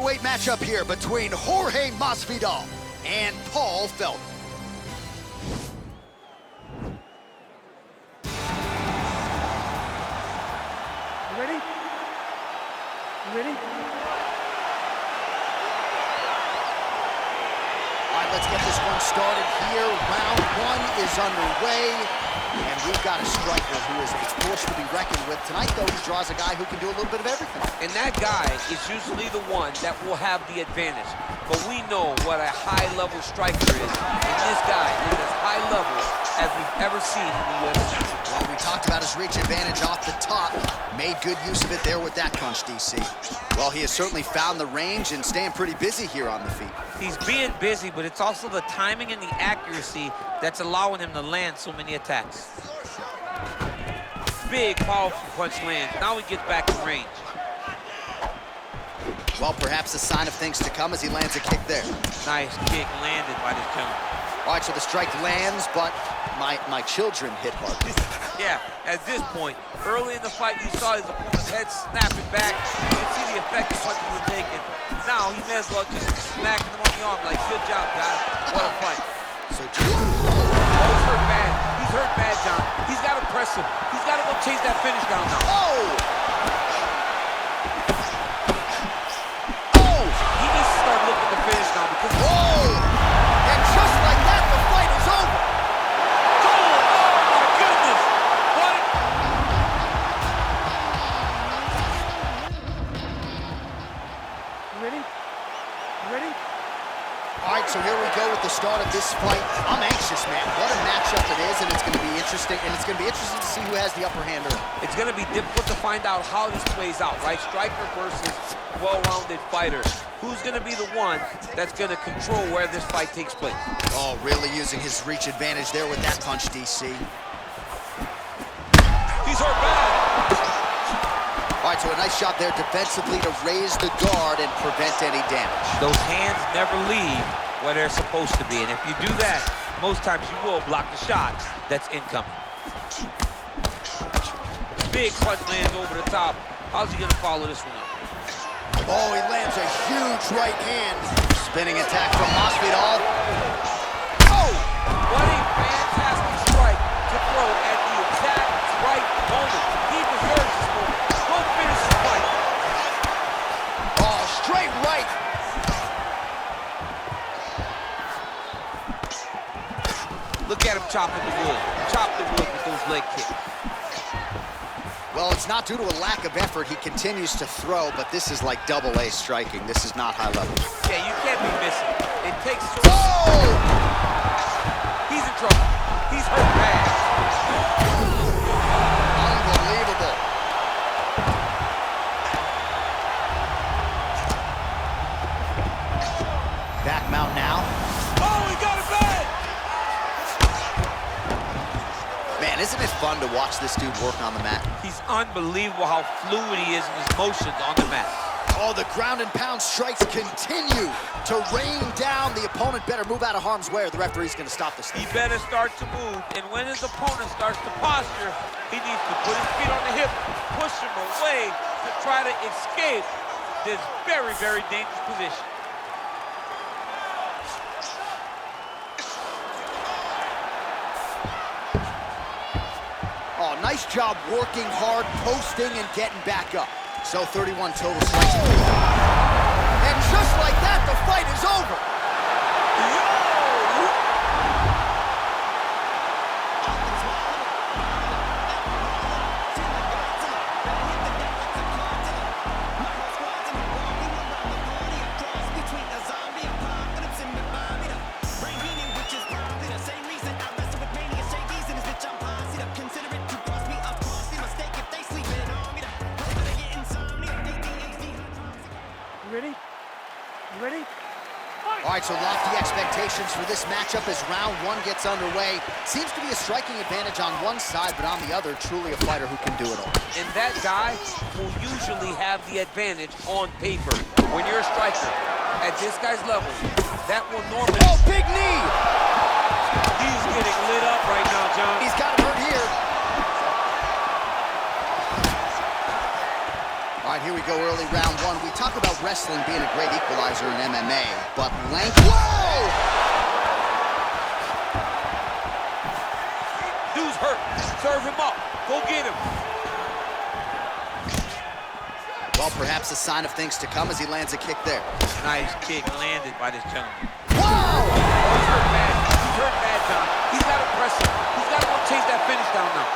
Weight matchup here between Jorge Masvidal and Paul Felder. You ready? You ready? All right, let's get this one started here. Round one is underway, and we've got a striker who is a force to be reckoned with. Tonight, though, he draws a guy who can do a little bit of everything. And that guy is usually the one that will have the advantage. But we know what a high-level striker is, and this guy is as high level as we've ever seen in the UFC. Well, we talked about his reach advantage off the top. Made good use of it there with that punch, DC. Well, he has certainly found the range and staying pretty busy here on the feet. He's being busy, but it's also the timing and the accuracy that's allowing him to land so many attacks. Big, powerful punch lands. Now he gets back in range. Well, perhaps a sign of things to come as he lands a kick there. Nice kick landed by this gentleman. All right, so the strike lands, but my children hit hard. Yeah, at this point, early in the fight, you saw his opponent's head snapping back. You can see the effect the punches were taking. Now he may as well just smack him on the arm like, good job, guys. What a fight. So, oh, he's hurt bad. He's hurt bad, John. He's got to press him. He's got to go chase that finish down now. oh! He needs to start looking to finish now because And just like that, the fight is over. oh my goodness! What? You ready? You ready? All right, so here we go with the start of this fight. I'm anxious, man. What a matchup it is, and it's going to be interesting. And it's going to be interesting to see who has the upper hand early. It's going to be difficult to find out how this plays out, right? Striker versus well-rounded fighter. Who's going to be the one that's going to control where this fight takes place? Oh, really using his reach advantage there with that punch, DC. He's hurt bad. All right, so a nice shot there defensively to raise the guard and prevent any damage. Those hands never leave where they're supposed to be, and if you do that, most times you will block the shot that's incoming. Big punch lands over the top. How's he going to follow this one up? Oh, he lands a huge right hand. Spinning attack from Masvidal. Oh! What a fantastic strike to throw at the exact right moment. He deserves this moment. Go finish the fight. Oh, straight right. Look at him chopping the wood. Chop the wood with those leg kicks. Well, it's not due to a lack of effort. He continues to throw, but this is like double-A striking. This is not high level. Yeah, you can't be missing. It takes so Oh! He's in trouble. He's hurt bad. Unbelievable. Back mount now. Oh, he got it bad! Man, isn't it fun to watch this dude work on the mat? He's unbelievable how fluid he is in his motions on the mat. Oh, the ground and pound strikes continue to rain down. The opponent better move out of harm's way or the referee's going to stop this thing. He better start to move, and when his opponent starts to posture, he needs to put his feet on the hip, push him away to try to escape this very, very dangerous position. Oh, nice job working hard, posting, and getting back up. So 31 total strikes. And just like that, the fight is over. You ready? You ready? All right, so lofty expectations for this matchup as round one gets underway. Seems to be a striking advantage on one side, but on the other, truly a fighter who can do it all. And that guy will usually have the advantage on paper. When you're a striker at this guy's level, that will normally... Oh, big knee! He's getting lit up right now, John. He's got him hurt here. All right, here we go, early round one. We talk about wrestling being a great equalizer in MMA, but length... Whoa! Dude's hurt. Serve him up. Go get him. Well, perhaps a sign of things to come as he lands a kick there. Nice kick landed by this gentleman. Whoa! He's hurt bad. He's hurt bad, John. He's got to press him. He's got to go chase that finish down now.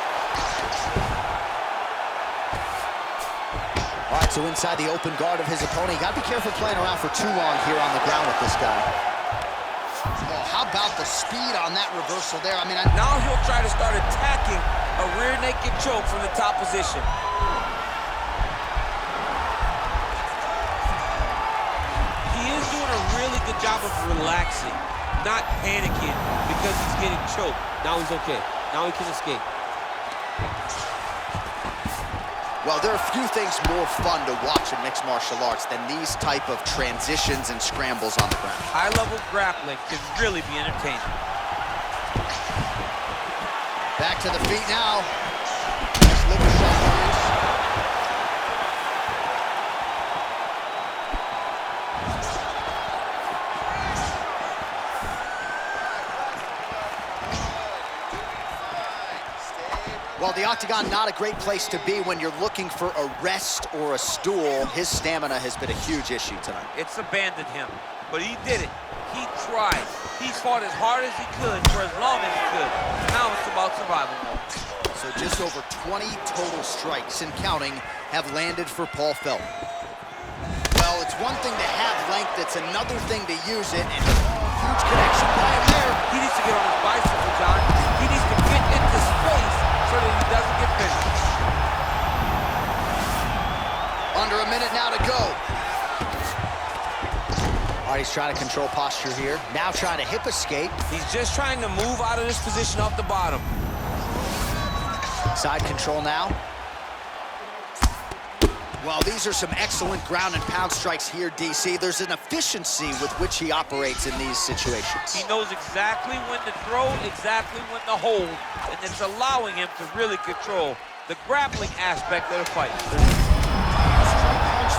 All right, so inside the open guard of his opponent. You got to be careful playing around for too long here on the ground with this guy. Oh, how about the speed on that reversal there? I mean, now he'll try to start attacking a rear naked choke from the top position. He is doing a really good job of relaxing, not panicking because he's getting choked. Now he's okay. Now he can escape. well, there are a few things more fun to watch in mixed martial arts than these type of transitions and scrambles on the ground. High-level grappling can really be entertaining. Back to the feet now. Nice little shot. Well, the octagon, not a great place to be when you're looking for a rest or a stool. His stamina has been a huge issue tonight. It's abandoned him, but he did it. He tried. He fought as hard as he could for as long as he could. Now it's about survival mode. So just over 20 total strikes and counting have landed for Paul Felton. Well, it's one thing to have length, it's another thing to use it, and huge connection by him there. He needs to get on his bicycle, John. He needs to get into space so that he doesn't get finished. Under a minute now to go. All right, he's trying to control posture here. Now trying to hip escape. He's just trying to move out of this position off the bottom. Side control now. Well, these are some excellent ground and pound strikes here, DC. There's an efficiency with which he operates in these situations. He knows exactly when to throw, exactly when to hold, and it's allowing him to really control the grappling aspect of the fight. Punch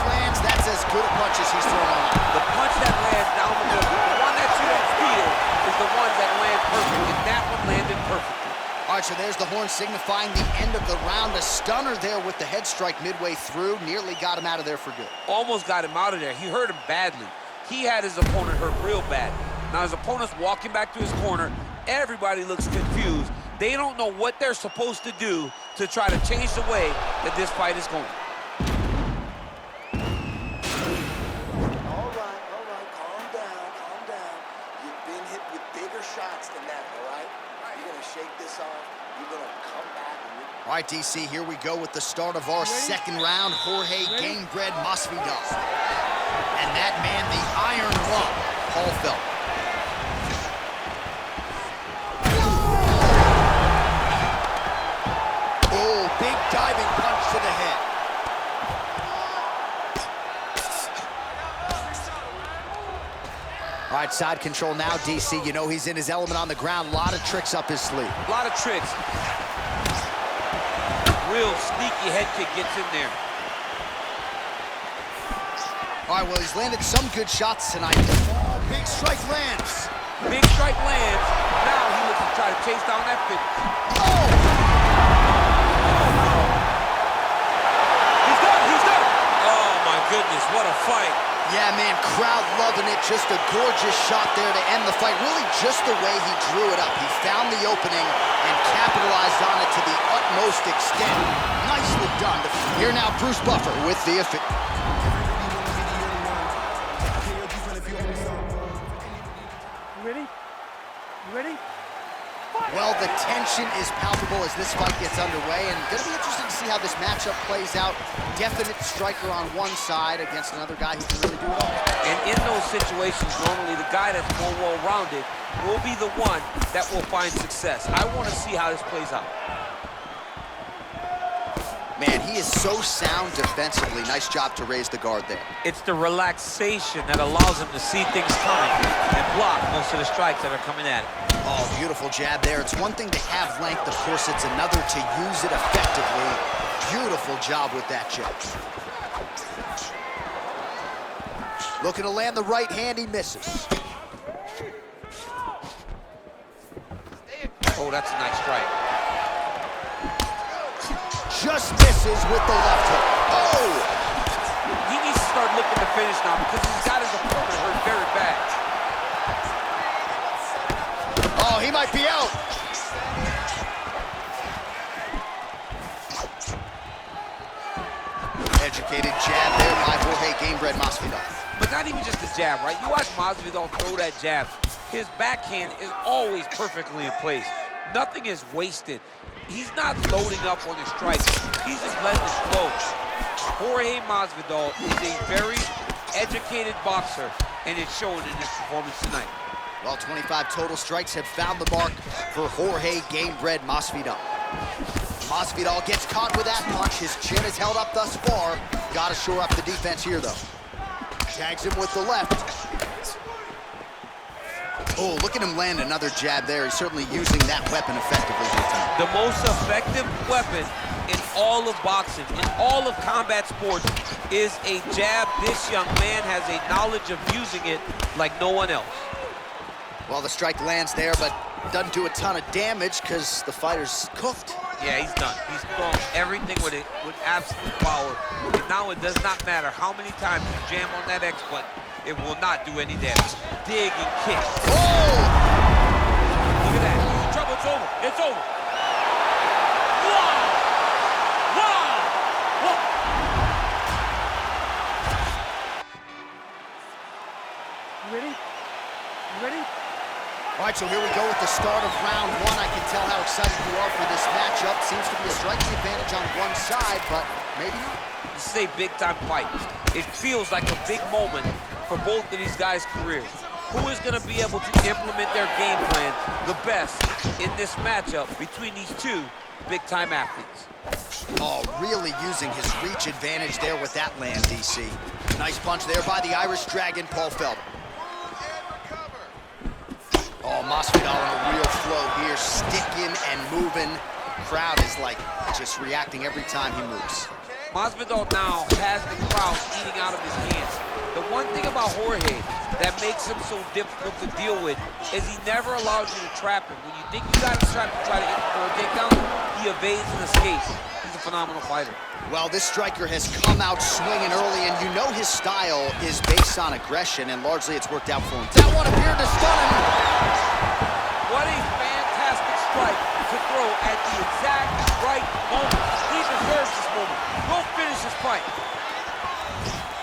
lands, that's as good a punch as he's thrown on. The punch that lands down the middle, the one that you don't feel, is the one that lands perfect, and that one landed perfectly. All right, so there's the horn signifying the end of the round. A stunner there with the head strike midway through. Nearly got him out of there for good. Almost got him out of there. He hurt him badly. He had his opponent hurt real bad. Now his opponent's walking back to his corner. Everybody looks confused. They don't know what they're supposed to do to try to change the way that this fight is going. All right, calm down. You've been hit with bigger shots than that, all right? You're gonna shake this off, you're gonna come back. All right, DC, here we go with the start of our second round. Jorge Gamebred Masvidal. And that man, the Iron Lung, Paul Felton. Oh, big diving punch to the head. All right, side control now, DC. You know he's in his element on the ground. A lot of tricks up his sleeve. A lot of tricks. Real sneaky head kick gets in there. All right, well, he's landed some good shots tonight. Big strike lands. Big strike lands. Now he looks to try to chase down that finish. Oh! He's done. Oh, my goodness, what a fight. Yeah, man, crowd loving it. Just a gorgeous shot there to end the fight. Really just the way he drew it up. He found the opening and capitalized on it to the utmost extent. Nicely done. Here now, Bruce Buffer with the official. Ready? Ready? Well, the tension is palpable as this fight gets underway, and going to be interesting to see how this matchup plays out. Definite striker on one side against another guy who can really do it all. And in those situations, normally the guy that's more well-rounded will be the one that will find success. I want to see how this plays out. Man, he is so sound defensively. Nice job to raise the guard there. It's the relaxation that allows him to see things coming and block most of the strikes that are coming at him. Oh, beautiful jab there. It's one thing to have length, of course, it's another to use it effectively. Beautiful job with that jab. Looking to land the right hand, he misses. Oh, that's a nice strike. Just misses with the left hook. Oh! He needs to start looking to finish now because he's got his opponent hurt very bad. Oh, he might be out. Educated jab there by Jorge Gamebred Masvidal. But not even just the jab, right? You watch Masvidal throw that jab. His backhand is always perfectly in place. Nothing is wasted. He's not loading up on his strikes. He's just letting it flow. Jorge Masvidal is a very educated boxer, and it's showing in his performance tonight. Well, 25 total strikes have found the mark for Jorge Gamebred Masvidal. Masvidal gets caught with that punch. His chin is held up thus far. Got to shore up the defense here, though. Tags him with the left. Oh, look at him land another jab there. He's certainly using that weapon effectively here tonight. The most effective weapon in all of boxing, in all of combat sports, is a jab. This young man has a knowledge of using it like no one else. Well, the strike lands there, but doesn't do a ton of damage because the fighter's cooked. Yeah, he's done. He's thrown everything with absolute power. And now it does not matter how many times you jam on that X button. It will not do any damage. Dig and kick. Oh! Look at that. He's in trouble. It's over. It's over. Wow! Wow! Whoa. You ready? You ready? All right, so here we go with the start of round one. I can tell how excited you are for this matchup. Seems to be a striking advantage on one side, but maybe not. This is a big-time fight. It feels like a big moment for both of these guys' careers. Who is going to be able to implement their game plan the best in this matchup between these two big-time athletes? Oh, really using his reach advantage there with that land, DC. Nice punch there by the Irish Dragon, Paul Felder. Oh, Masvidal in a real flow here, sticking and moving. Crowd is like just reacting every time he moves. Masvidal now has the crowd eating out of his hands. The one thing about Jorge that makes him so difficult to deal with is he never allows you to trap him. When you think you got him trapped to try to hit for a takedown, he evades and escapes. He's a phenomenal fighter. Well, this striker has come out swinging early, and you know his style is based on aggression, and largely it's worked out for him. That one appeared to stun him. What a fantastic strike to throw at the exact right moment. He deserves this moment. Go finish this fight.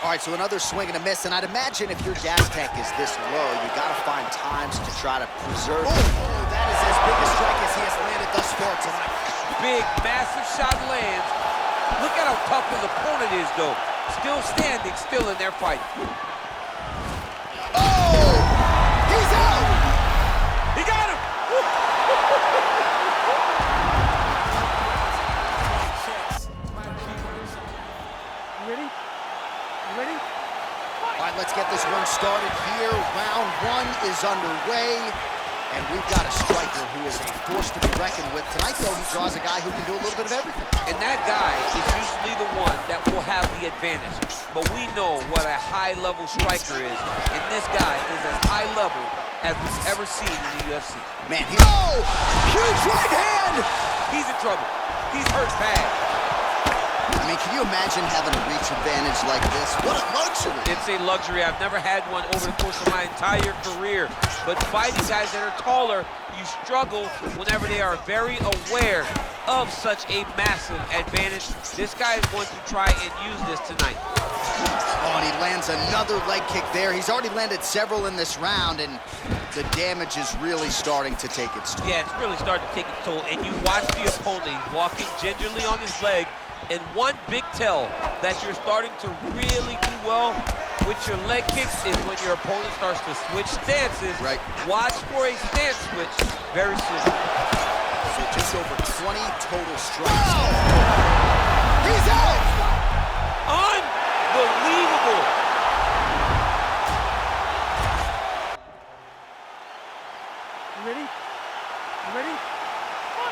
All right, so another swing and a miss, and I'd imagine if your gas tank is this low, you gotta find times to try to preserve it. Oh, that is as big a strike as he has landed thus far tonight. Big, massive shot lands. Look at how tough his opponent is, though. Still standing, still in their fight. Oh! He's out! He got him! You ready? You ready? All right, let's get this one started here. Round one is underway, and we've got a striker who is a force to be reckoned with. Tonight, though, he draws a guy who can do a little bit of everything. And that guy is usually the one that will have the advantage. But we know what a high-level striker is, and this guy is as high level as we've ever seen in the UFC. Man, oh! Huge right hand! He's in trouble. He's hurt bad. I mean, can you imagine having a reach advantage like this? What a luxury! It's a luxury. I've never had one over the course of my entire career. But fighting guys that are taller, you struggle whenever they are very aware of such a massive advantage. This guy is going to try and use this tonight. Oh, and he lands another leg kick there. He's already landed several in this round, and the damage is really starting to take its toll. Yeah, it's really starting to take its toll. And you watch the opponent walking gingerly on his leg. And one big tell that you're starting to really do well with your leg kicks is when your opponent starts to switch stances. Right. Watch for a stance switch very soon. So just over 20 total strikes. Oh! He's out! Unbelievable! You ready? You ready?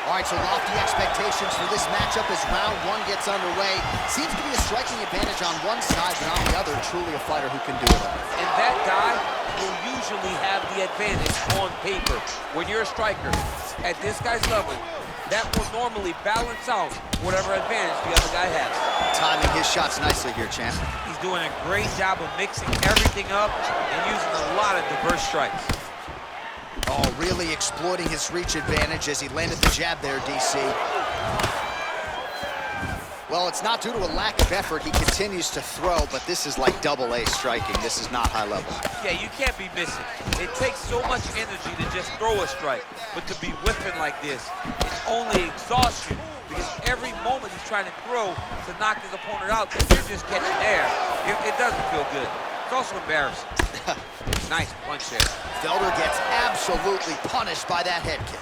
All right, so lofty expectations for this matchup as round one gets underway. Seems to be a striking advantage on one side, but on the other, truly a fighter who can do it all. And that guy will usually have the advantage on paper. When you're a striker, at this guy's level, that will normally balance out whatever advantage the other guy has. Timing his shots nicely here, champ. He's doing a great job of mixing everything up and using a lot of diverse strikes. Oh, really exploiting his reach advantage as he landed the jab there, DC. Well, it's not due to a lack of effort. He continues to throw, but this is like double-A striking. This is not high level. Yeah, you can't be missing. It takes so much energy to just throw a strike, but to be whipping like this, it's only exhaustion because every moment he's trying to throw to knock his opponent out, because you're just catching air. It doesn't feel good. It's also embarrassing. Nice punch there. Felder gets absolutely punished by that head kick.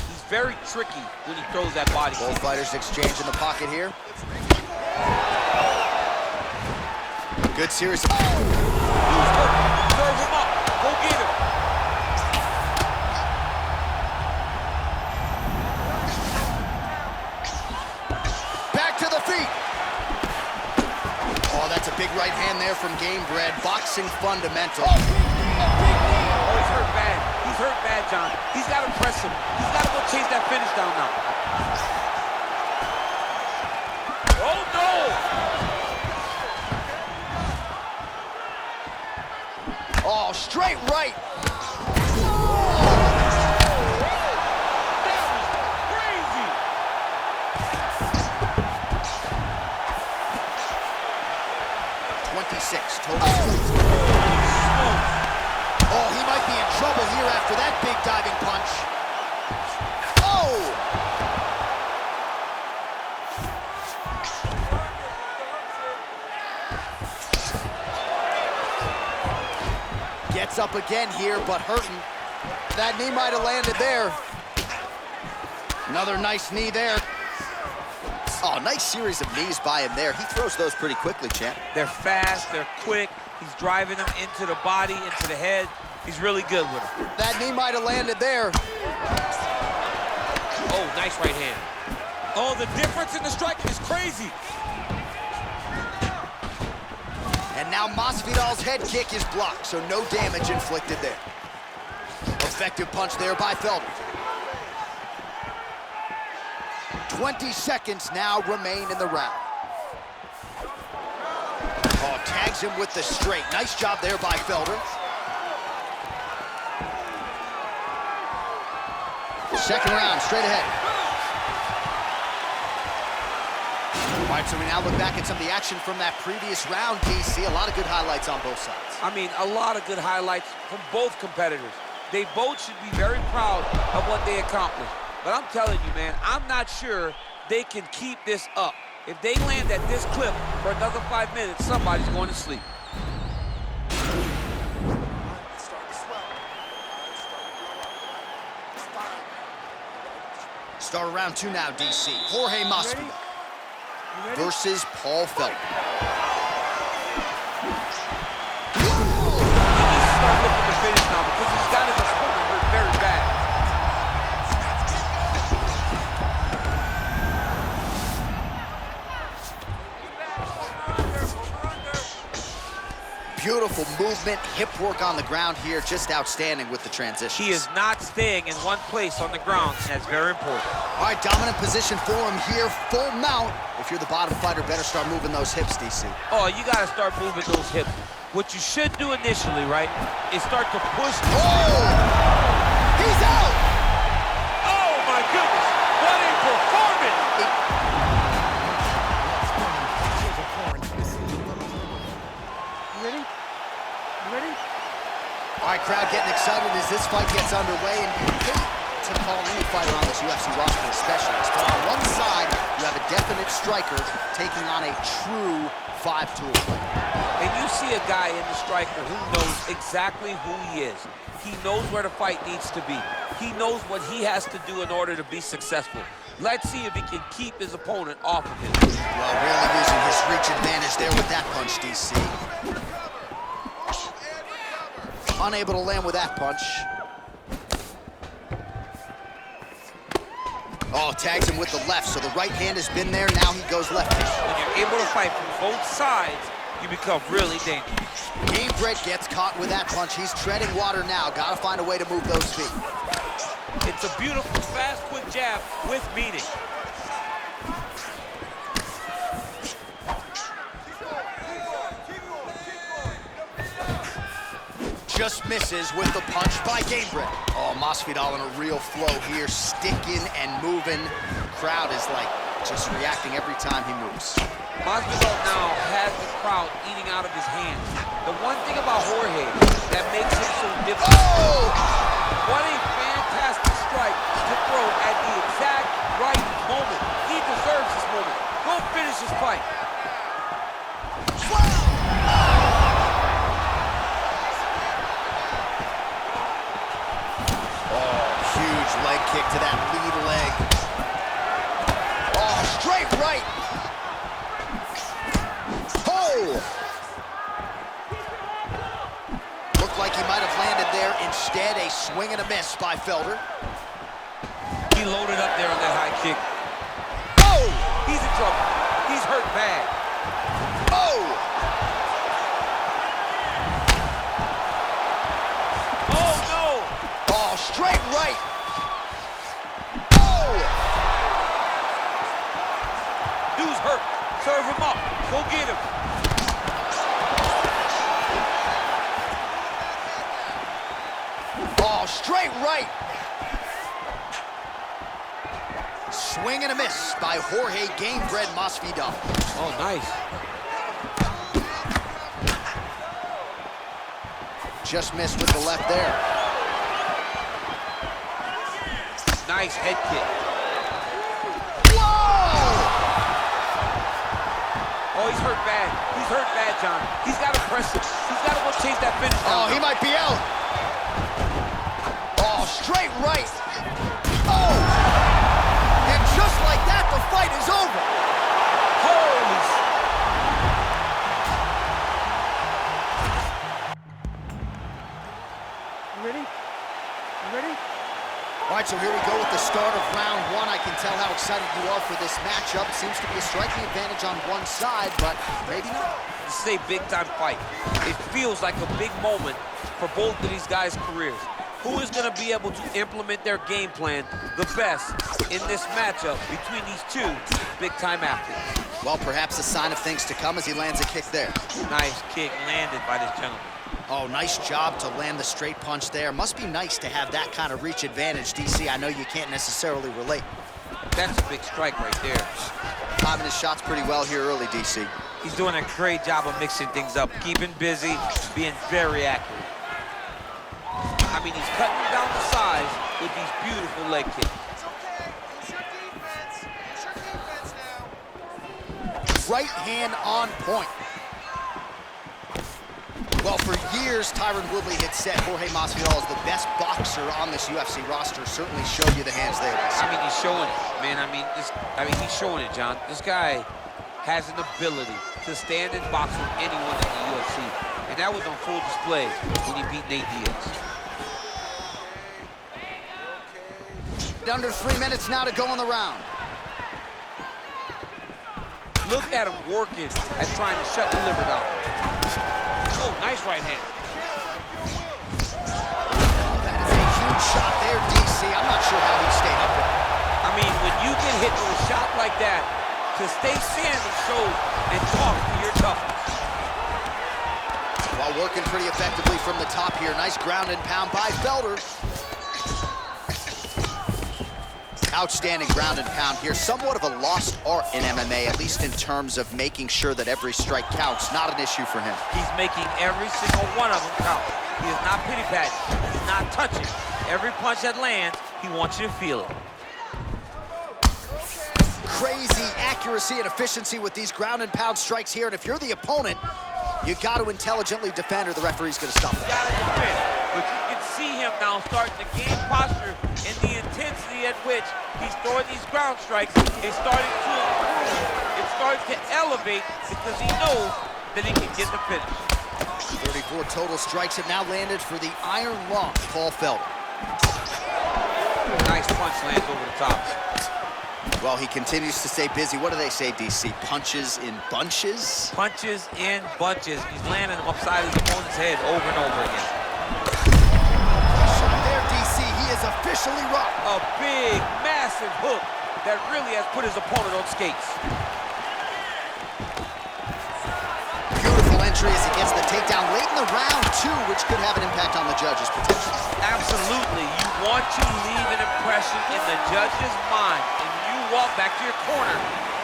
He's very tricky when he throws that body kick. Both fighters exchange in the pocket here. Good series of... Serve him up. Go get him. Back to the feet. Oh, that's a big right hand there from Game Bred. Boxing fundamental. Oh, he's hurt bad. He's hurt bad, John. He's got to press him. He's got to go chase that finish down now. Oh, no! Oh, straight right. That was crazy. 26 total. Oh, he might be in trouble here after that big diving punch. Oh! Gets up again here, but hurting. That knee might have landed there. Another nice knee there. Oh, nice series of knees by him there. He throws those pretty quickly, champ. They're fast, they're quick. He's driving them into the body, into the head. He's really good with them. That knee might have landed there. Oh, nice right hand. Oh, the difference in the striking is crazy. And now Masvidal's head kick is blocked, so no damage inflicted there. Effective punch there by Felder. 20 seconds now remain in the round. Oh, tags him with the straight. Nice job there by Felder. Second round, straight ahead. All right, so we now look back at some of the action from that previous round, DC. A lot of good highlights on both sides. I mean, a lot of good highlights from both competitors. They both should be very proud of what they accomplished. But I'm telling you, man, I'm not sure they can keep this up. If they land at this clip for another 5 minutes, somebody's going to sleep. Start round two now, DC. Jorge Masvidal versus Paul Felder. He needs to start looking to finish now because he's got his opponent hurt very bad. Beautiful movement, hip work on the ground here, just outstanding with the transition. He is not staying in one place on the ground, and that's very important. All right, dominant position for him here, full mount. If you're the bottom fighter, better start moving those hips, DC. Oh, you got to start moving those hips. What you should do initially, right, is start to push. Oh! He's out! Oh, my goodness. What a performance! Ready? Ready? All right, crowd getting excited as this fight gets underway, and you hate to call any fighter on this UFC roster a specialist, but on one side, you have a definite striker taking on a true five-tool player. And you see a guy in the striker who knows exactly who he is. He knows where the fight needs to be. He knows what he has to do in order to be successful. Let's see if he can keep his opponent off of him. Well, really using his reach advantage there with that punch, DC. Unable to land with that punch. Oh, tags him with the left, so the right hand has been there, now he goes left hand. When you're able to fight from both sides, you become really dangerous. Gamebred gets caught with that punch. He's treading water now. Gotta find a way to move those feet. It's a beautiful, fast, quick jab with meaning. Just misses with the punch by Gamebred. Oh, Masvidal in a real flow here, sticking and moving. Crowd is like just reacting every time he moves. Masvidal now has the crowd eating out of his hands. The one thing about Jorge that makes him so difficult. Oh! What a fantastic strike to throw at the exact right moment. He deserves this moment. Go finish his fight. Huge leg kick to that lead leg. Oh, straight right. Oh! Looked like he might have landed there. Instead, a swing and a miss by Felder. He loaded up there on that high kick. Oh! He's in trouble. He's hurt bad. Oh! Oh, no! Oh, straight right. Oh! Dude's hurt. Serve him up. Go get him. Oh, straight right. Swing and a miss by Jorge Gamebred Masvidal. Oh, nice. Just missed with the left there. Nice head kick. Whoa! Oh, he's hurt bad. He's hurt bad, John. He's got to press it. He's got to go chase that finish down. Oh, he might be out. Oh, straight right. Oh! And just like that, the fight is over. Holy! Ready? Ready? All right, so here we go with the start of round one. I can tell how excited you are for this matchup. Seems to be a striking advantage on one side, but maybe not. This is a big-time fight. It feels like a big moment for both of these guys' careers. Who is going to be able to implement their game plan the best in this matchup between these two big-time athletes? Well, perhaps a sign of things to come as he lands a kick there. Nice kick landed by this gentleman. Oh, nice job to land the straight punch there. Must be nice to have that kind of reach advantage, DC. I know you can't necessarily relate. That's a big strike right there. Timing his shots pretty well here early, DC. He's doing a great job of mixing things up, keeping busy, being very accurate. I mean, he's cutting down the size with these beautiful leg kicks. Right hand on point. Well, for years, Tyron Woodley had said Jorge Masvidal is the best boxer on this UFC roster. Certainly showed you the hands there. I mean, he's showing it, man. I mean, he's showing it, John. This guy has an ability to stand and box with anyone in the UFC. And that was on full display when he beat Nate Diaz. Under 3 minutes now to go in the round. Look at him working at trying to shut the liver down. Oh, nice right hand. That is a huge shot there, DC. I'm not sure how he stayed up there. I mean, when you get hit with a shot like that, to stay standing shows and talk to your toughness. While working pretty effectively from the top here. Nice ground and pound by Felder. Outstanding ground and pound here. Somewhat of a lost art in MMA, at least in terms of making sure that every strike counts. Not an issue for him. He's making every single one of them count. He is not pity-patting. He's not touching. Every punch that lands, he wants you to feel it. Crazy accuracy and efficiency with these ground and pound strikes here. And if you're the opponent, you got to intelligently defend or the referee's going to stop it. You gotta defend. But you can see him now starting to gain posture and the intensity at which he's throwing these ground strikes is starting to improve. It's starting to elevate because he knows that he can get the finish. 34 total strikes have now landed for the Iron Lung, Paul Felder. Nice punch lands over the top. Well, he continues to stay busy. What do they say, DC? Punches in bunches? Punches in bunches. He's landing them upside his opponent's head over and over again. Shot there, DC. He is officially rocked. A big, massive hook that really has put his opponent on skates. Beautiful entry as he gets the takedown late in the round, too, which could have an impact on the judges, potentially. Absolutely. You want to leave an impression in the judge's mind. And when you walk back to your corner,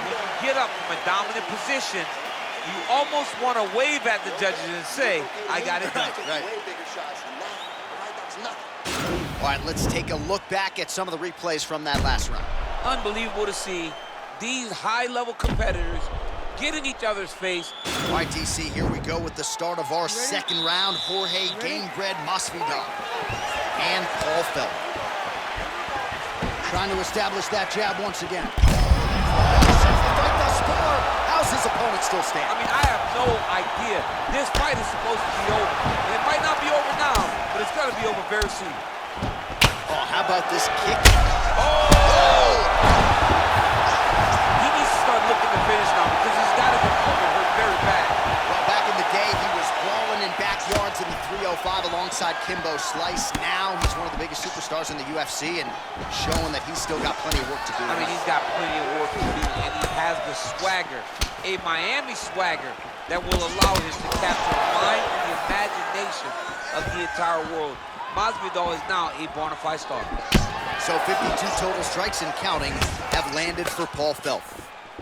when you get up from a dominant position, you almost want to wave at the judges and say, I got it done. Right. Way bigger shots than that. Right? That was nothing. All right, let's take a look back at some of the replays from that last round. Unbelievable to see these high-level competitors get in each other's face. All right, DC, here we go with the start of our second round. Jorge Gamebred Masvidal and Paul Felder. Trying to establish that jab once again. Fight thus far. How's his opponent still standing? I mean, I have no idea. This fight is supposed to be over. And it might not be over now, but it's got to be over very soon. Oh, how about this kick? Oh! He needs to start looking to finish now because he's got his opponent hurt very bad. Well, back in the day, he was brawling in backyards in the 305 alongside Kimbo Slice. Now he's one of the biggest superstars in the UFC and showing that he's still got plenty of work to do. I mean, he's got plenty of work to do, and he has the swagger, a Miami swagger, that will allow him to capture the mind and the imagination of the entire world. Masvidal is now a bona fide star. So 52 total strikes and counting have landed for Paul Felder.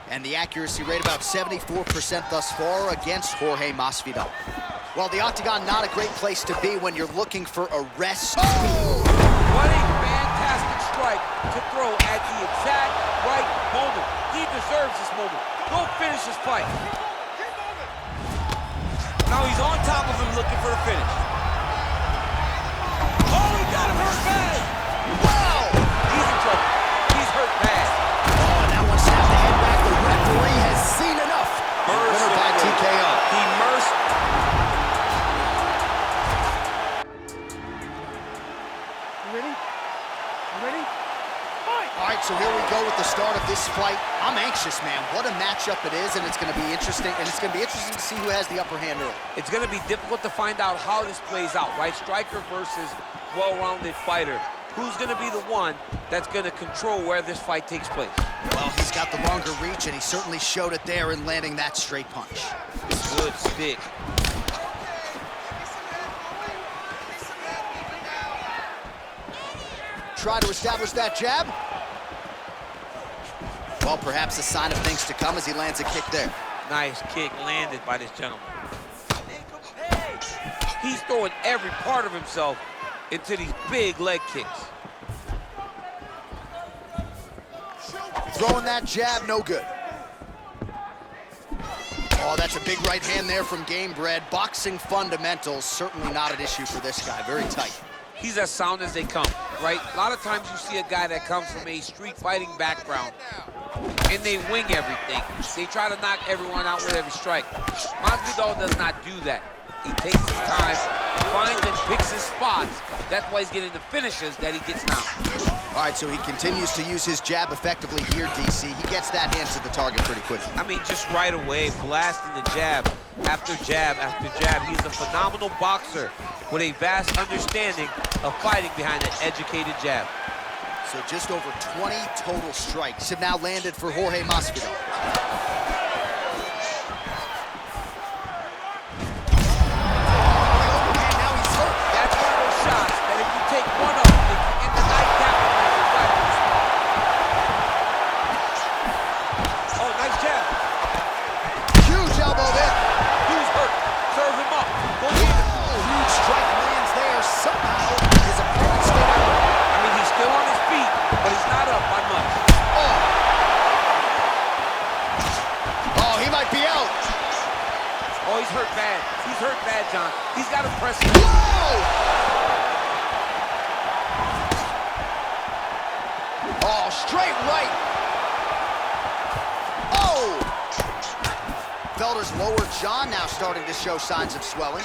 And the accuracy rate about 74% thus far against Jorge Masvidal. Well, the octagon, not a great place to be when you're looking for a rest. What a fantastic strike to throw at the exact right moment. He deserves this moment. Go finish this fight. Now he's on top of him looking for the finish. Oh, he got him hurt bad. Wow! He's in trouble. He's hurt bad. Oh, and that one snapped the head back. The referee has seen enough. Winner by TKO. He merced. Ready? All right, so here we go with the start of this fight. I'm anxious, man. What a matchup it is, and it's going to be interesting. And it's going to be interesting to see who has the upper hand early. It's going to be difficult to find out how this plays out, right? Striker versus well-rounded fighter. Who's going to be the one that's going to control where this fight takes place? Well, he's got the longer reach, and he certainly showed it there in landing that straight punch. Good stick. Try to establish that jab. Well, perhaps a sign of things to come as he lands a kick there. Nice kick landed by this gentleman. He's throwing every part of himself into these big leg kicks. Throwing that jab, no good. Oh, that's a big right hand there from Gamebred. Boxing fundamentals, certainly not an issue for this guy. Very tight. He's as sound as they come, right? A lot of times you see a guy that comes from a street fighting background and they wing everything. They try to knock everyone out with every strike. Masvidal does not do that. He takes his time, finds and picks his spots. That's why he's getting the finishes that he gets now. All right, so he continues to use his jab effectively here, DC. He gets that hand to the target pretty quickly. I mean, just right away, blasting the jab after jab after jab. He's a phenomenal boxer with a vast understanding of fighting behind an educated jab. So just over 20 total strikes have now landed for Jorge Masvidal. And now he's hurt. That's one of those shots that if you take one of them, it can end the night down. Oh, nice jab. Huge elbow there. He's hurt. Serve him up. Go get him. Huge strike lands there. Somehow his opponent stayed out. I mean, he's still on his feet, but he's not up by much. Oh, he might be out. Oh, he's hurt bad. He's hurt bad, John. He's got to press him. Whoa! Oh, straight right. Oh! Felder's lower jaw now starting to show signs of swelling.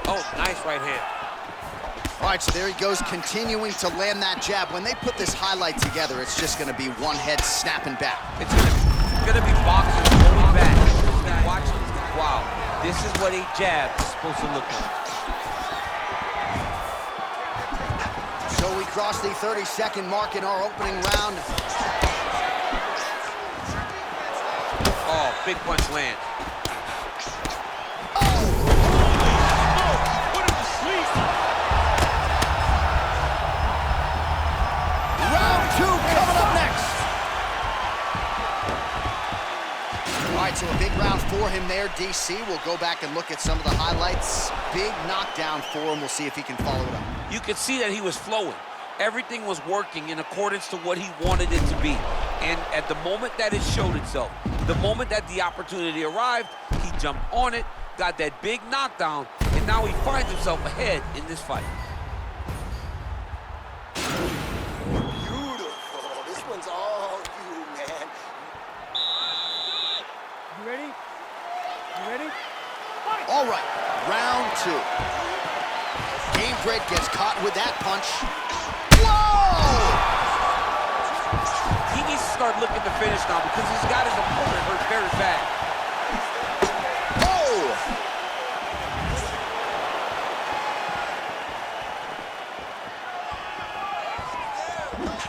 Oh, nice right hand. All right, so there he goes, continuing to land that jab. When they put this highlight together, it's just gonna be one head snapping back. It's gonna be boxers going back. Watching, wow, this is what a jab is supposed to look like. So we crossed the 30-second mark in our opening round. Oh, big punch lands. So a big round for him there, DC. We'll go back and look at some of the highlights. Big knockdown for him. We'll see if he can follow it up. You could see that he was flowing. Everything was working in accordance to what he wanted it to be. And at the moment that it showed itself, the moment that the opportunity arrived, he jumped on it, got that big knockdown, and now he finds himself ahead in this fight. Beautiful. This one's all you, man. You ready? You ready? All right, round two. Gamebred gets caught with that punch. Whoa! He needs to start looking to finish now because he's got his opponent hurt very bad. Oh!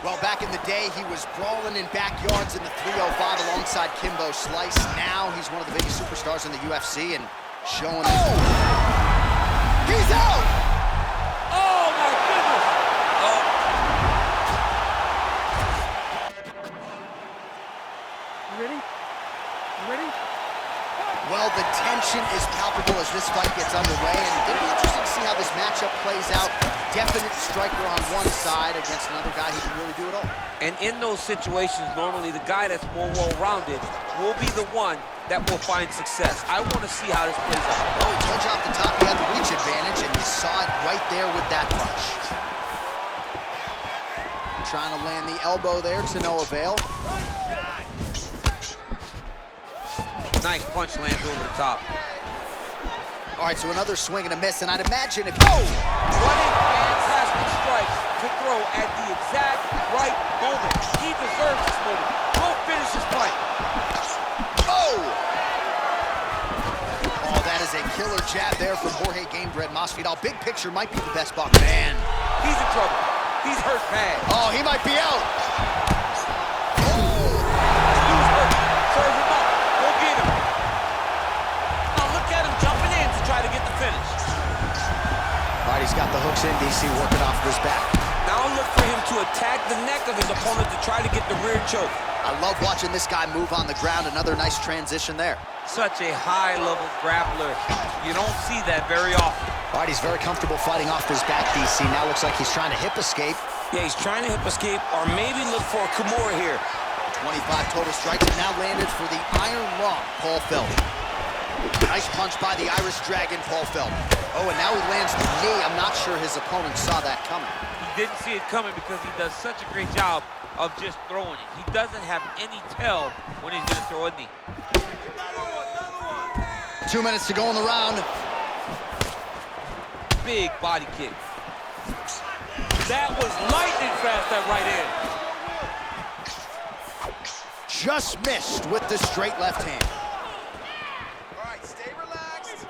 Well, back in the day, he was brawling in backyards in the 305 alongside Kimbo Slice. Now he's one of the biggest superstars in the UFC and showing... Oh! He's out! Oh, my goodness! Oh. You ready? You ready? Well, the tension is palpable as this fight gets underway, and it'll be interesting to see how this matchup plays out. Definite striker on one side against another guy who can really do it all. And in those situations, normally the guy that's more well-rounded will be the one that will find success. I want to see how this plays out. Oh, he told you off the top he had the reach advantage, and you saw it right there with that punch. Trying to land the elbow there to no avail. Nice punch lands over the top. All right, so another swing and a miss, and I'd imagine if... Oh! Running fantastic strikes to throw at the exact right moment. He deserves this moment. Go finish this fight. Oh! Oh, that is a killer jab there from Jorge Gamebred Masvidal. Big picture might be the best boxer. Man. He's in trouble. He's hurt bad. Oh, he might be out. He's hurt. Serve him up. Go get him. Now look at him jumping in to try to get the finish. All right, he's got the hooks in, DC, working off his back. Now look for him to attack the neck of his opponent to try to get the rear choke. I love watching this guy move on the ground. Another nice transition there. Such a high-level grappler. You don't see that very often. All right, he's very comfortable fighting off his back, DC. Now looks like he's trying to hip escape. Yeah, he's trying to hip escape or maybe look for a Kimura here. 25 total strikes, and now landed for the Iron Lung, Paul Felder. Nice punch by the Irish Dragon, Paul Felder. Oh, and now he lands the knee. I'm not sure his opponent saw that coming. He didn't see it coming because he does such a great job of just throwing it. He doesn't have any tell when he's going to throw a knee. 2 minutes to go in the round. Big body kick. That was lightning fast, that right hand. Just missed with the straight left hand. All right, stay relaxed and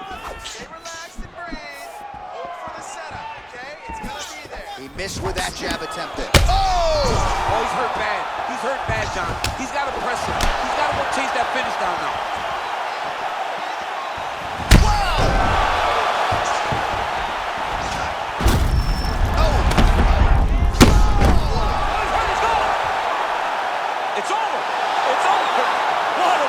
breathe. Hope for the setup, okay? It's gonna be there. He missed with that jab attempt there. Oh! Oh, he's hurt bad. He's hurt bad, John. He's got to press him. He's got to go chase that finish down now. It's over. It's over. What a...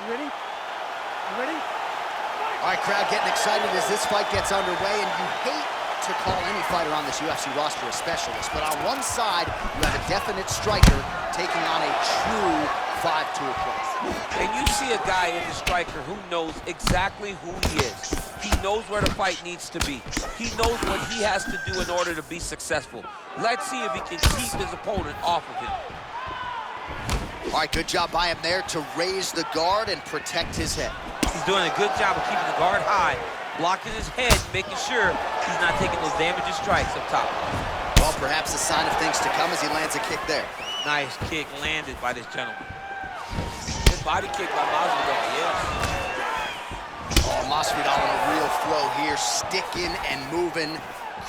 You ready? You ready? All right, crowd getting excited as this fight gets underway, and you hate to call any fighter on this UFC roster a specialist, but on one side, you have a definite striker taking on a true 5-2 approach. And you see a guy in the striker who knows exactly who he is. He knows where the fight needs to be. He knows what he has to do in order to be successful. Let's see if he can keep his opponent off of him. All right, good job by him there to raise the guard and protect his head. He's doing a good job of keeping the guard high, blocking his head, making sure he's not taking those damaging strikes up top. Well, perhaps a sign of things to come as he lands a kick there. Nice kick landed by this gentleman. Good body kick by Masvidal, yes. Oh, Masvidal in a real flow here, sticking and moving.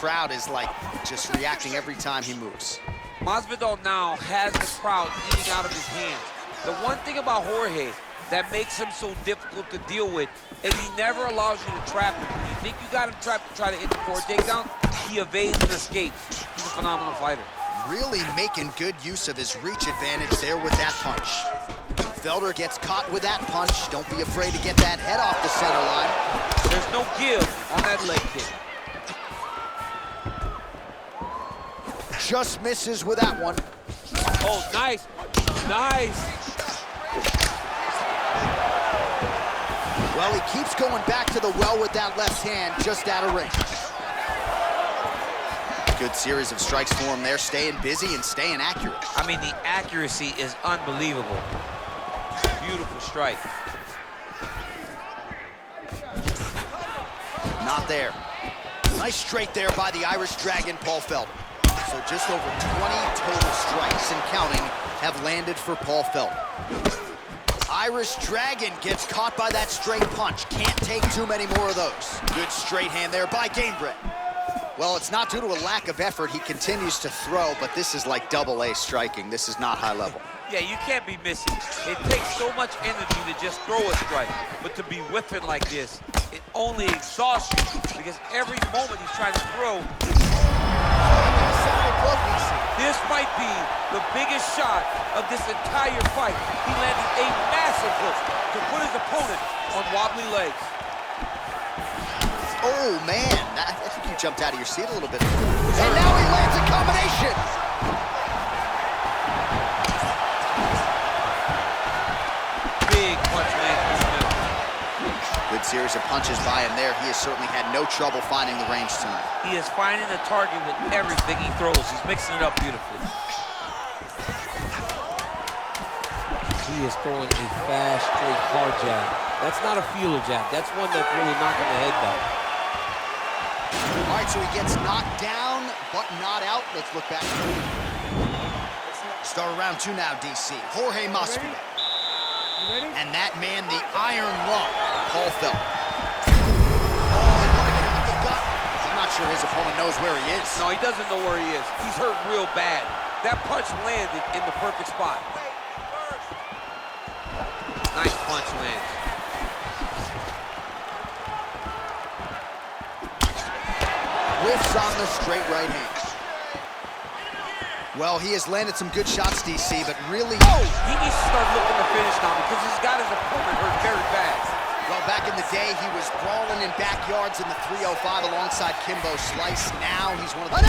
Crowd is like just reacting every time he moves. Masvidal now has the crowd eating out of his hands. The one thing about Jorge that makes him so difficult to deal with is he never allows you to trap him. When you think you got him trapped to try to hit the forward takedown, he evades and escapes. He's a phenomenal fighter. Really making good use of his reach advantage there with that punch. Felder gets caught with that punch. Don't be afraid to get that head off the center line. There's no give on that leg kick. Just misses with that one. Oh, nice, nice. Well, he keeps going back to the well with that left hand, just out of range. Good series of strikes for him there, staying busy and staying accurate. I mean, the accuracy is unbelievable. Beautiful strike. Not there. Nice straight there by the Irish Dragon, Paul Felder. So just over 20 total strikes and counting have landed for Paul Felder. Irish Dragon gets caught by that straight punch. Can't take too many more of those. Good straight hand there by Gamebred. Well, it's not due to a lack of effort. He continues to throw, but this is like double-A striking. This is not high level. Yeah, you can't be missing. It takes so much energy to just throw a strike, but to be whiffing like this, it only exhausts you because every moment he's trying to throw. This might be the biggest shot of this entire fight. He landed a massive hook to put his opponent on wobbly legs. Oh, man. I think you jumped out of your seat a little bit. And now he lands a combination. Big punch lands. Good series of punches by him there. He has certainly had no trouble finding the range tonight. He is finding the target with everything he throws. He's mixing it up beautifully. He is throwing a fast, straight, hard jab. That's not a feeler jab. That's one that's really knocking the head back. All right, so he gets knocked down, but not out. Let's look back. Start round two now, DC. Jorge Masvidal. And that man, the Iron Lung, Paul Felder. Oh, they want to get him with the gut. I'm not sure his opponent knows where he is. No, he doesn't know where he is. He's hurt real bad. That punch landed in the perfect spot. Nice punch lands. Whiffs on the straight right hand. Well, he has landed some good shots, DC, but really... Oh! He needs to start looking to finish now because he's got his opponent hurt very bad. Well, back in the day, he was brawling in backyards in the 305 alongside Kimbo Slice. Now he's one of the...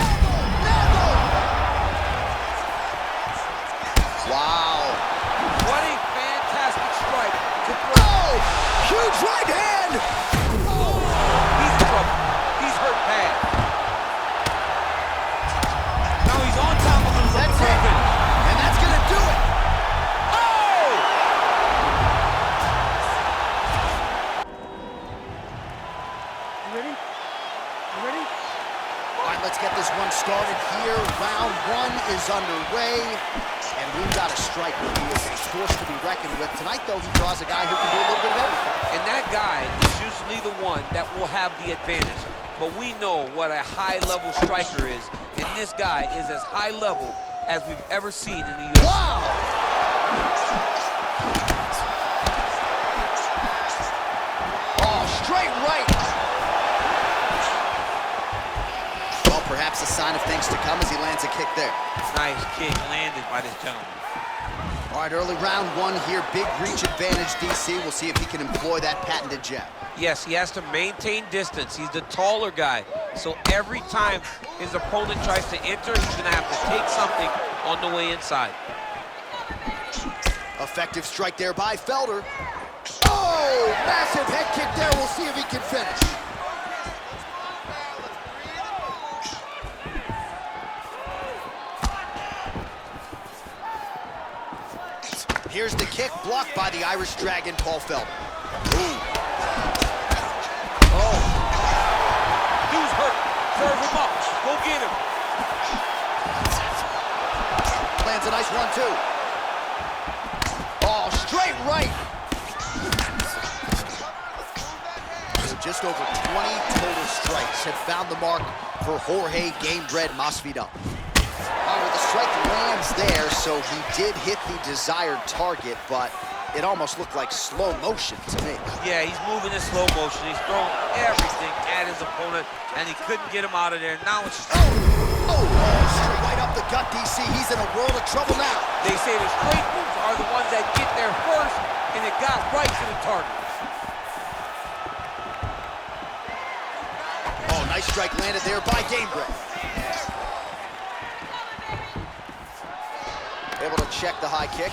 Wow. What a fantastic strike to throw. Oh! Huge right hand! Oh! He's in trouble. He's hurt bad. Now he's on top of him. That's it. And that's going to do it. Oh! You ready? You ready? All right, let's get this one started here. Round one is underway. And we've got a striker who is a force to be reckoned with. Tonight, though, he draws a guy who can do a little bit of everything. And that guy is usually the one that will have the advantage. But we know what a high-level striker is. And this guy is as high level as we've ever seen in the UFC. Wow! Oh, straight right. Well, perhaps a sign of things to come as he lands a kick there. Nice kick landed by this gentleman. All right, early round one here. Big reach advantage, DC. We'll see if he can employ that patented jab. Yes, he has to maintain distance. He's the taller guy. So every time his opponent tries to enter, he's going to have to take something on the way inside. Effective strike there by Felder. Oh, massive head kick there. We'll see if he can finish. here's the kick, blocked by the Irish Dragon, Paul Felder. Oh. Dude's hurt. Serve him up. Go get him. Lands a nice 1-2. Oh, straight right. So just over 20 total strikes have found the mark for Jorge Gamebred Masvidal. However, the strike lands there, so he did hit the desired target, but it almost looked like slow motion to me. Yeah, he's moving in slow motion. He's throwing everything at his opponent, and he couldn't get him out of there. Now it's... Straight right up the gut, DC. He's in a world of trouble now. They say the straight moves are the ones that get there first, and it got right to the target. Oh, nice strike landed there by Gamebred. Able to check the high kick.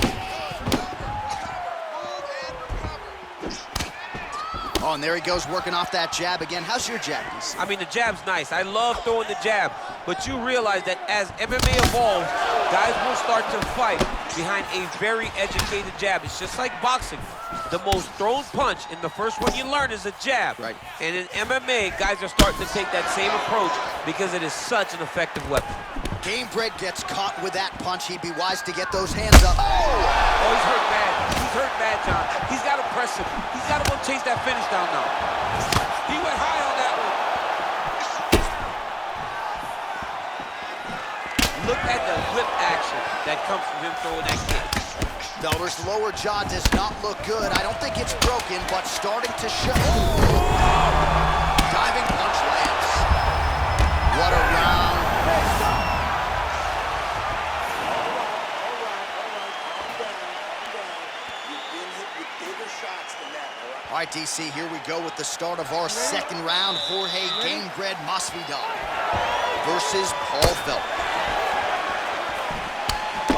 Oh, and there he goes, working off that jab again. How's your jab, DC? I mean, the jab's nice. I love throwing the jab, but you realize that as MMA evolves, guys will start to fight behind a very educated jab. It's just like boxing. The most thrown punch in the first one you learn is a jab. Right. And in MMA, guys are starting to take that same approach because it is such an effective weapon. Gamebred gets caught with that punch. He'd be wise to get those hands up. Oh, he's hurt bad. He's hurt bad, John. He's got to press him. He's got to go chase that finish down now. He went high on that one. Look at the whip action that comes from him throwing that kick. Felder's lower jaw does not look good. I don't think it's broken, but starting to show. Diving punch lands. What a round. All right, DC, here we go with the start of our second round. Jorge Gamebred Masvidal versus Paul Felder.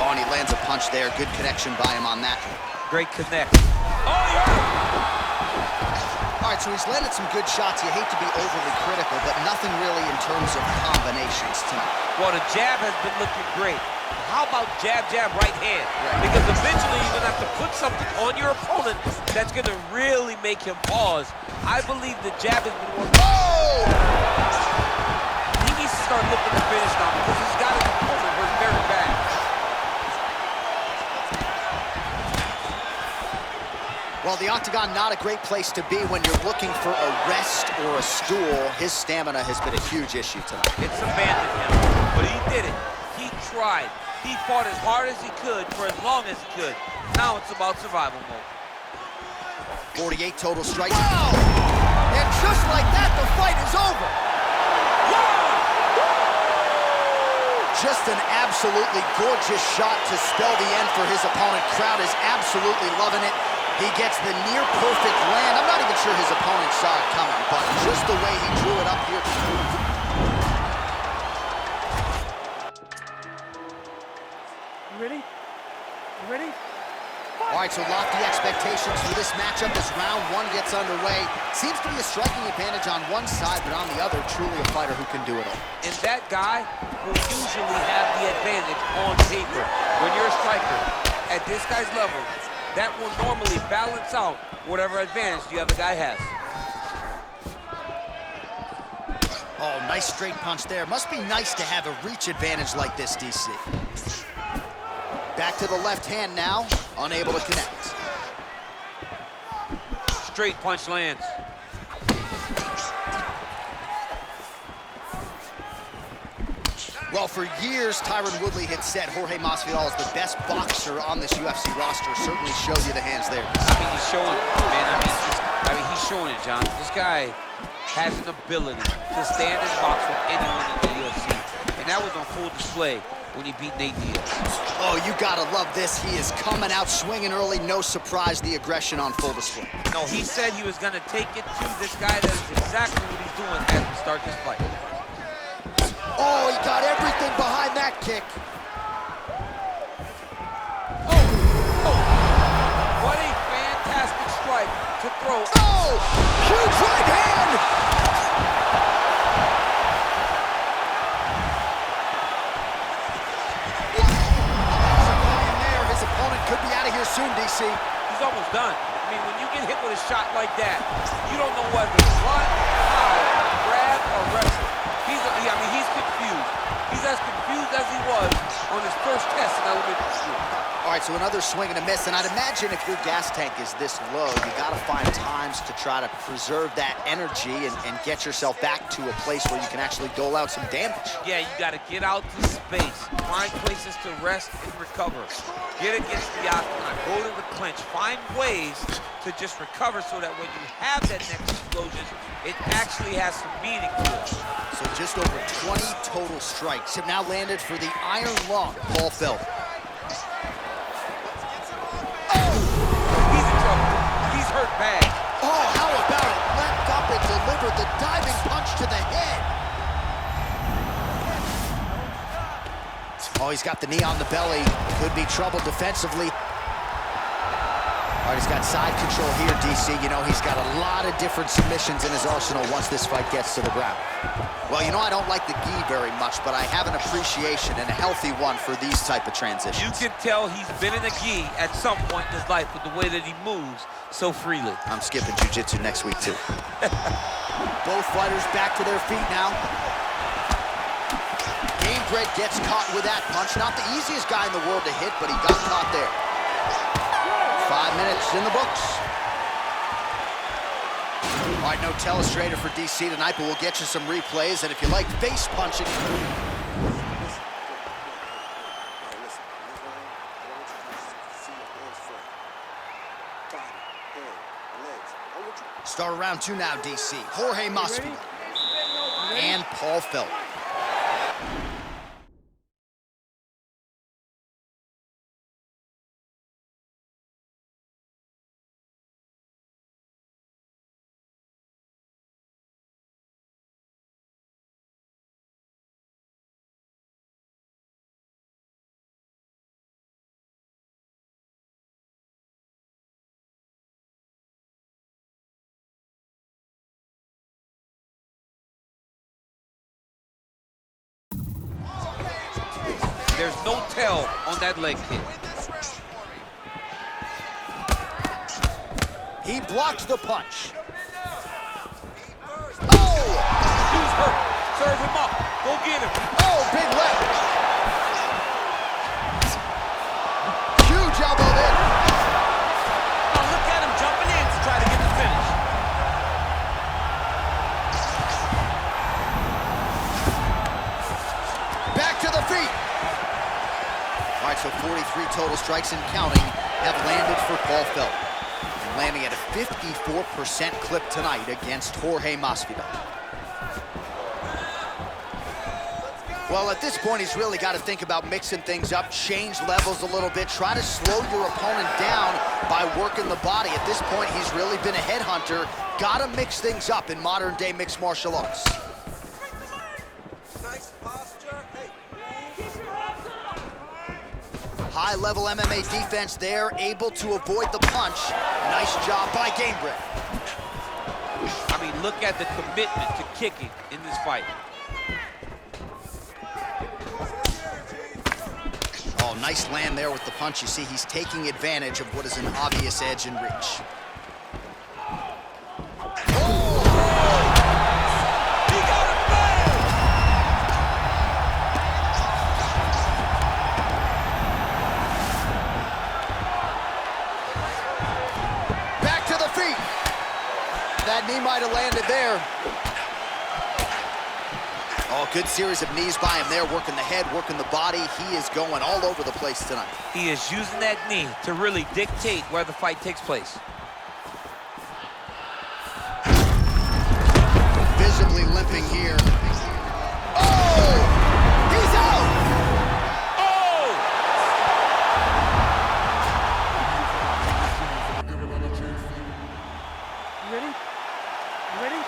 Oh, and he lands a punch there. Good connection by him on that. Great connect. Oh, yeah! All right, so he's landed some good shots. You hate to be overly critical, but nothing really in terms of combinations tonight. Well, the jab has been looking great. How about jab, jab, right hand? Because eventually you're gonna have to put something on your opponent that's gonna really make him pause. I believe the jab has been working. Oh! He needs to start looking to finish now because he's got his opponent hurt very bad. Well, the octagon, not a great place to be when you're looking for a rest or a stool. His stamina has been a huge issue tonight. It's abandoned him, but he did it. He tried. He fought as hard as he could for as long as he could. Now it's about survival mode. 48 total strikes. Wow! And just like that, the fight is over. Just an absolutely gorgeous shot to spell the end for his opponent. Crowd is absolutely loving it. He gets the near-perfect land. I'm not even sure his opponent saw it coming, but just the way he drew it up here. You ready? You ready? All right, so lofty expectations for this matchup as round one gets underway. Seems to be a striking advantage on one side, but on the other, truly a fighter who can do it all. And that guy will usually have the advantage on paper. When you're a striker at this guy's level, that will normally balance out whatever advantage the other guy has. Oh, nice straight punch there. Must be nice to have a reach advantage like this, DC. Back to the left hand now, unable to connect. Straight punch lands. Well, for years, Tyron Woodley had said Jorge Masvidal is the best boxer on this UFC roster. Certainly shows you the hands there. I mean, he's showing it, man. I mean, he's showing it, John. This guy has an ability to stand and box with anyone in the UFC. And that was on full display when he beat Nate Diaz. Oh, you gotta love this. He is coming out swinging early. No surprise, the aggression on full display. No, he said he was gonna take it to this guy. That is exactly what he's doing as we start this fight. Oh, he got everything behind that kick. What a fantastic strike to throw. Oh, huge right hand. His opponent could be out of here soon, DC. He's almost done. I mean, when you get hit with a shot like that, you don't know whether to run, hide, grab, or wrestle. He's confused. He's as confused as he was on his first test in elementary school. All right, so another swing and a miss, and I'd imagine if your gas tank is this low, you gotta find times to try to preserve that energy and get yourself back to a place where you can actually dole out some damage. Yeah, you gotta get out to space, find places to rest and recover. Get against the octagon, go to the clinch, find ways to just recover so that when you have that next explosion, it actually has some meaning to it. So just over 20 total strikes have now landed for the Iron Lung, Paul Felder. Hurt bad. Oh, how about it? Leapt up and delivered the diving punch to the head. Oh, he's got the knee on the belly. Could be trouble defensively. All right, he's got side control here, DC. You know, he's got a lot of different submissions in his arsenal once this fight gets to the ground. Well, you know, I don't like the gi very much, but I have an appreciation and a healthy one for these type of transitions. You can tell he's been in a gi at some point in his life with the way that he moves so freely. I'm skipping jiu-jitsu next week, too. Both fighters back to their feet now. Gamebred gets caught with that punch. Not the easiest guy in the world to hit, but he got caught there. 5 minutes in the books. All right, no telestrator for DC tonight, but we'll get you some replays. And if you like face punching... Start round 2 now, DC. Jorge Masvidal and Paul Felder. There's no tell on that leg kick. He blocks the punch. Oh! He's hurt. Serve him up. Go get him. Oh, big leg. Huge elbow there. Oh, look at him jumping in to try to get the finish. Back to the feet. All right, so 43 total strikes and counting have landed for Paul Felder. Landing at a 54% clip tonight against Jorge Masvidal. Well, at this point, he's really got to think about mixing things up, change levels a little bit, try to slow your opponent down by working the body. At this point, he's really been a headhunter. Got to mix things up in modern-day mixed martial arts. High-level MMA defense there, able to avoid the punch. Nice job by Gamebred. I mean, look at the commitment to kicking in this fight. Oh, nice land there with the punch. You see, he's taking advantage of what is an obvious edge and reach. That knee might have landed there. Oh, good series of knees by him there, working the head, working the body. He is going all over the place tonight. He is using that knee to really dictate where the fight takes place. Visibly limping here. Oh! He's out! Oh! Ready? You ready?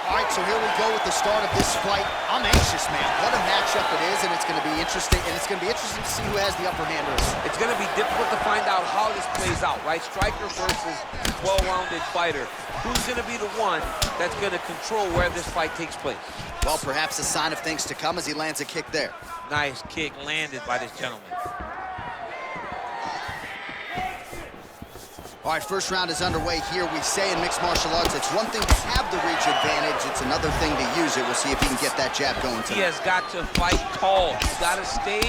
All right, so here we go with the start of this fight. I'm anxious, man. What a matchup it is, and it's going to be interesting. And it's going to be interesting to see who has the upper hand. It's going to be difficult to find out how this plays out, right? Striker versus well-rounded fighter. Who's going to be the one that's going to control where this fight takes place? Well, perhaps a sign of things to come as he lands a kick there. Nice kick landed by this gentleman. All right, first round is underway here. We say in mixed martial arts, it's one thing to have the reach advantage. It's another thing to use it. We'll see if he can get that jab going tonight. He has got to fight tall. He's got to stay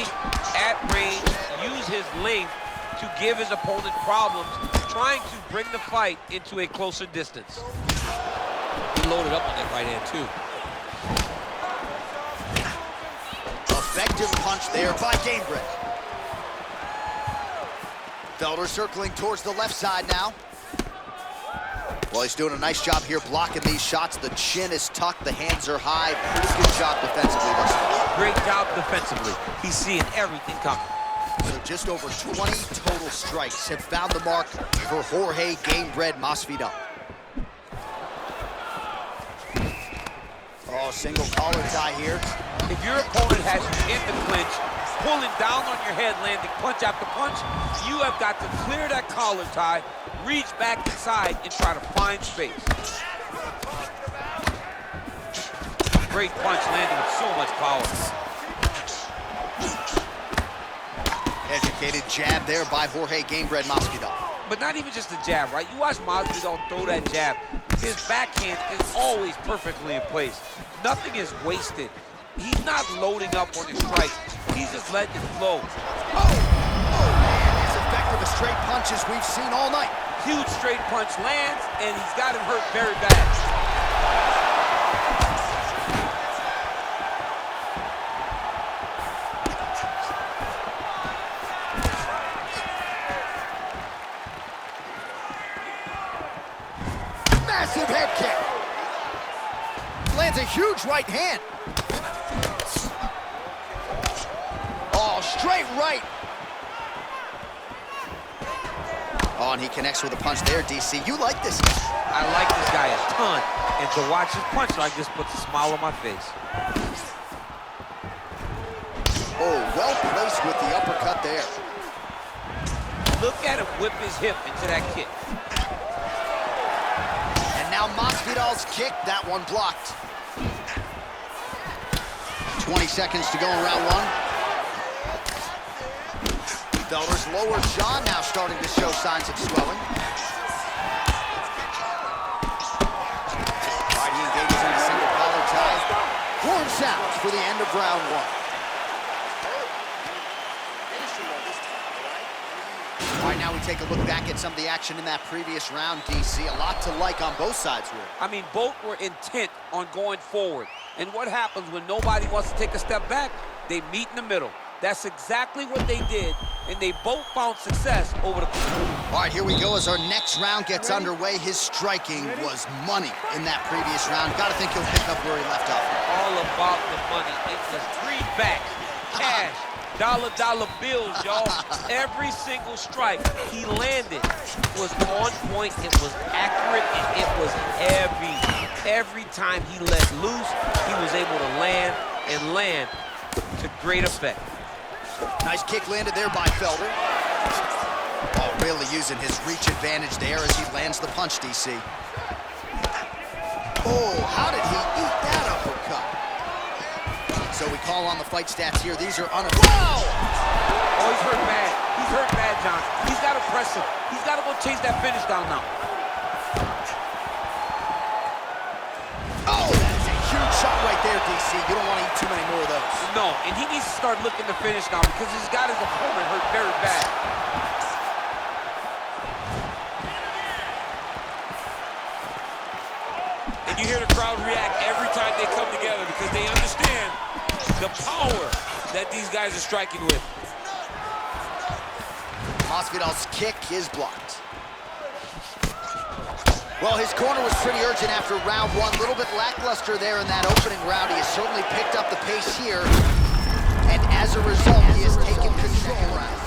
at range, use his length to give his opponent problems, trying to bring the fight into a closer distance. He loaded up on that right hand, too. Effective punch there by Gamebred. Felder circling towards the left side now. Well, he's doing a nice job here blocking these shots. The chin is tucked, the hands are high. Pretty good job defensively thus far. Great job defensively. He's seeing everything coming. So just over 20 total strikes have found the mark for Jorge Gamebred Masvidal. Oh, single collar tie here. If your opponent has you in the clinch, pulling down on your head, landing punch after punch, you have got to clear that collar tie, reach back inside, and try to find space. Great punch landing with so much power. Educated jab there by Jorge Gamebred Masvidal. But not even just the jab, right? You watch Masvidal throw that jab. His backhand is always perfectly in place. Nothing is wasted. He's not loading up on his strikes. He's just letting it flow. Oh, man, as effective as straight punches we've seen all night. Huge straight punch lands, and he's got him hurt very bad. Massive head kick. Lands a huge right hand. Oh, straight right. Oh, and he connects with a punch there, DC. You like this guy. I like this guy a ton, and to watch his punch like this puts a smile on my face. Oh, well placed with the uppercut there. Look at him whip his hip into that kick. And now Masvidal's kick, that one blocked. 20 seconds to go in round one. Felder's lower jaw now starting to show signs of swelling. All right, he engages in a single collar tie. Horn sounds for the end of round one. All right, now we take a look back at some of the action in that previous round, DC. A lot to like on both sides, really. I mean, both were intent on going forward. And what happens when nobody wants to take a step back? They meet in the middle. That's exactly what they did, and they both found success over the... All right, here we go as our next round gets underway. His striking was money in that previous round. Gotta think he'll pick up where he left off. All about the money. It was greenbacks, cash, dollar bills, y'all. Every single strike he landed was on point, it was accurate, and it was heavy. Every time he let loose, he was able to land to great effect. Nice kick landed there by Felder. Oh, really using his reach advantage there as he lands the punch, DC. Oh, how did he eat that uppercut? So we call on the fight stats here. These are unofficial. Oh, he's hurt bad. He's hurt bad, John. He's got to press him. He's got to go chase that finish down now. Oh, that's a huge shot right there, DC. You don't want to eat too many more of those. No, and he needs to start looking to finish now because he's got his opponent hurt very bad. And you hear the crowd react every time they come together because they understand the power that these guys are striking with. Masvidal's kick is blocked. Well, his corner was pretty urgent after round one. A little bit lackluster there in that opening round. He has certainly picked up the pace here. And as a result, he has taken control round.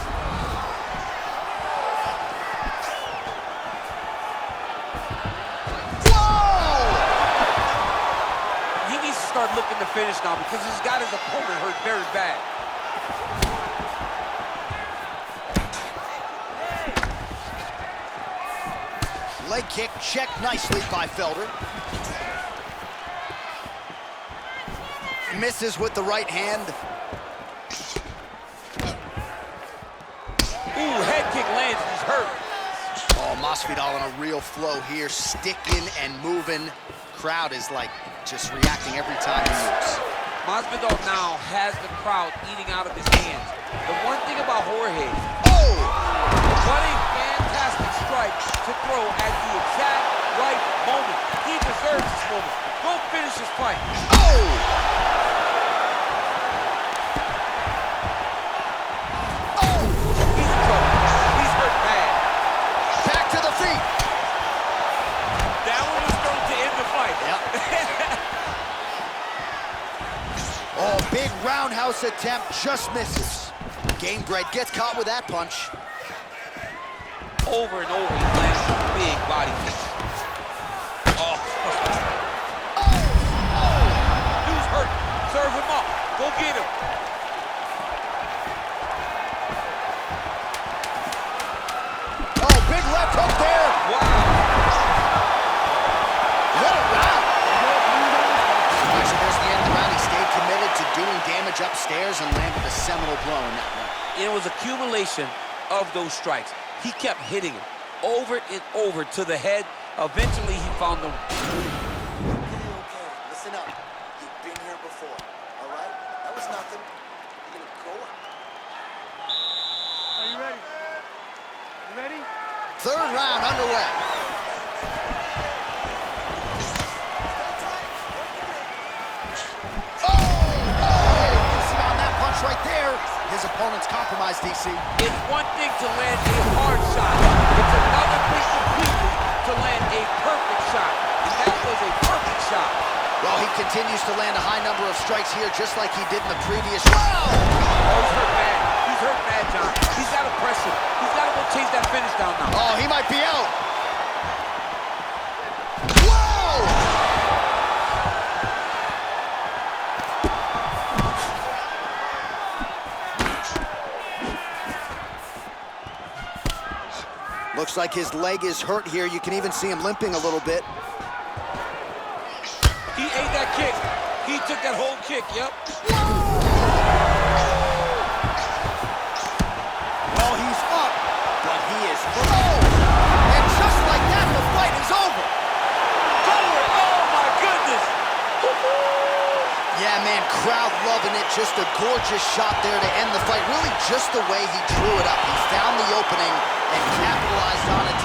Whoa! He needs to start looking to finish now because he's got his opponent hurt very bad. Leg kick checked nicely by Felder. Misses with the right hand. Ooh, head kick lands, he's hurt. Oh, Masvidal in a real flow here, sticking and moving. Crowd is like just reacting every time he moves. Masvidal now has the crowd eating out of his hands. The one thing about Jorge, what a fantastic strike to throw at the exact right moment. He deserves this moment. Go finish this fight. He's in trouble. He's hurt bad. Back to the feet. That one was going to end the fight. Oh, big roundhouse attempt, just misses. Gamebred gets caught with that punch. Over and over, he lands big body kicks. Dude's hurt. Serve him up. Go get him. Oh, big left hook there. Wow. What a round. So there's the end of the round. He stayed committed to doing damage upstairs and landed a seminal blow in that one. It was accumulation of those strikes. He kept hitting him over and over to the head. Eventually, he found the... Okay, listen up. You've been here before, all right? That was nothing. You're gonna go up. Are you ready? You ready? Third round underway. On that punch right there, his opponent's compromised, DC. It's one thing to land a hard shot. It's another thing completely to land a perfect shot. And that was a perfect shot. Well, he continues to land a high number of strikes here, just like he did in the previous Oh, round. he's hurt bad. He's hurt bad, John. He's got to press him. He's got to go chase that finish down now. Oh, he might be out. Whoa! Looks like his leg is hurt here. You can even see him limping a little bit. He ate that kick. He took that whole kick, yep. Well, he's up, but he is and just like that, the fight is over. Over. Oh, my goodness. Yeah, man, crowd loving it. Just a gorgeous shot there to end the fight. Really just the way he drew it up. He found the opening and capitalized on it.